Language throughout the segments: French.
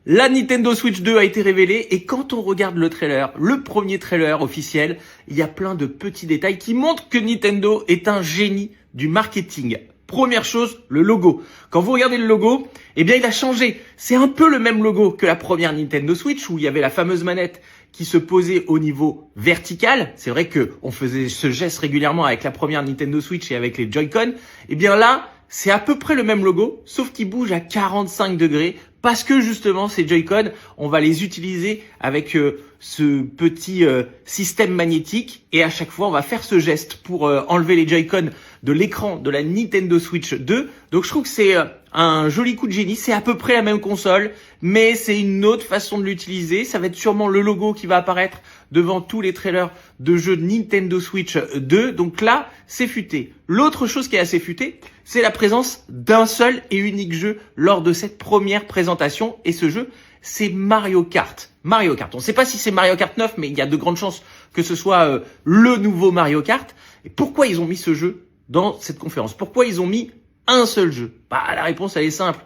La Nintendo Switch 2 a été révélée et quand on regarde le trailer, le premier trailer officiel, il y a plein de petits détails qui montrent que Nintendo est un génie du marketing. Première chose, le logo. Quand vous regardez le logo, eh bien il a changé. C'est un peu le même logo que la première Nintendo Switch où il y avait la fameuse manette qui se posait au niveau vertical. C'est vrai que on faisait ce geste régulièrement avec la première Nintendo Switch et avec les Joy-Con. Eh bien là, c'est à peu près le même logo, sauf qu'il bouge à 45 degrés parce que justement ces Joy-Con, on va les utiliser avec ce petit système magnétique et à chaque fois on va faire ce geste pour enlever les Joy-Con de l'écran de la Nintendo Switch 2. Donc je trouve que c'est un joli coup de génie, c'est à peu près la même console, mais c'est une autre façon de l'utiliser. Ça va être sûrement le logo qui va apparaître devant tous les trailers de jeux de Nintendo Switch 2. Donc là, c'est futé. L'autre chose qui est assez futée, c'est la présence d'un seul et unique jeu lors de cette première présentation. Et ce jeu, c'est Mario Kart. Mario Kart. On ne sait pas si c'est Mario Kart 9, mais il y a de grandes chances que ce soit le nouveau Mario Kart. Et pourquoi ils ont mis ce jeu dans cette conférence? Pourquoi ils ont mis un seul jeu? Bah, la réponse, elle est simple.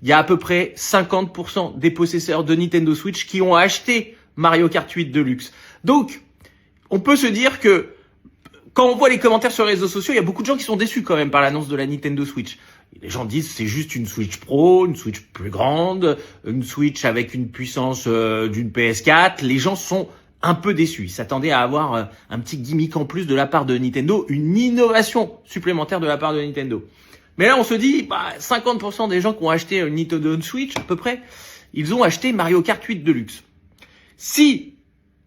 Il y a à peu près 50% des possesseurs de Nintendo Switch qui ont acheté Mario Kart 8 Deluxe. Donc, on peut se dire que quand on voit les commentaires sur les réseaux sociaux, il y a beaucoup de gens qui sont déçus quand même par l'annonce de la Nintendo Switch. Les gens disent c'est juste une Switch Pro, une Switch plus grande, une Switch avec une puissance d'une PS4. Les gens sont un peu déçus. Ils s'attendaient à avoir un petit gimmick en plus de la part de Nintendo, une innovation supplémentaire de la part de Nintendo. Mais là, on se dit, 50% des gens qui ont acheté une Nintendo Switch, à peu près, ils ont acheté Mario Kart 8 Deluxe. Si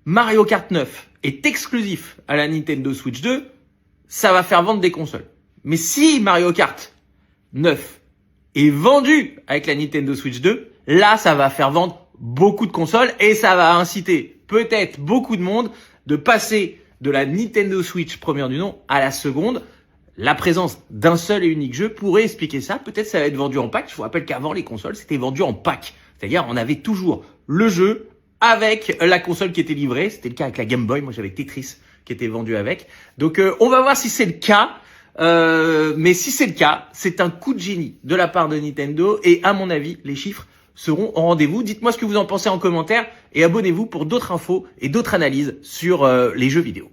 Mario Kart 9 est exclusif à la Nintendo Switch 2, ça va faire vendre des consoles. Mais si Mario Kart 9 est vendu avec la Nintendo Switch 2, là, ça va faire vendre beaucoup de consoles et ça va inciter peut-être beaucoup de monde de passer de la Nintendo Switch première du nom à la seconde. La présence d'un seul et unique jeu pourrait expliquer ça. Peut-être ça va être vendu en pack. Je vous rappelle qu'avant, les consoles, c'était vendu en pack. C'est-à-dire, on avait toujours le jeu avec la console qui était livrée. C'était le cas avec la Game Boy. Moi, j'avais Tetris qui était vendu avec. Donc, on va voir si c'est le cas. Mais si c'est le cas, c'est un coup de génie de la part de Nintendo. Et à mon avis, les chiffres seront au rendez-vous. Dites-moi ce que vous en pensez en commentaire. Et abonnez-vous pour d'autres infos et d'autres analyses sur les jeux vidéo.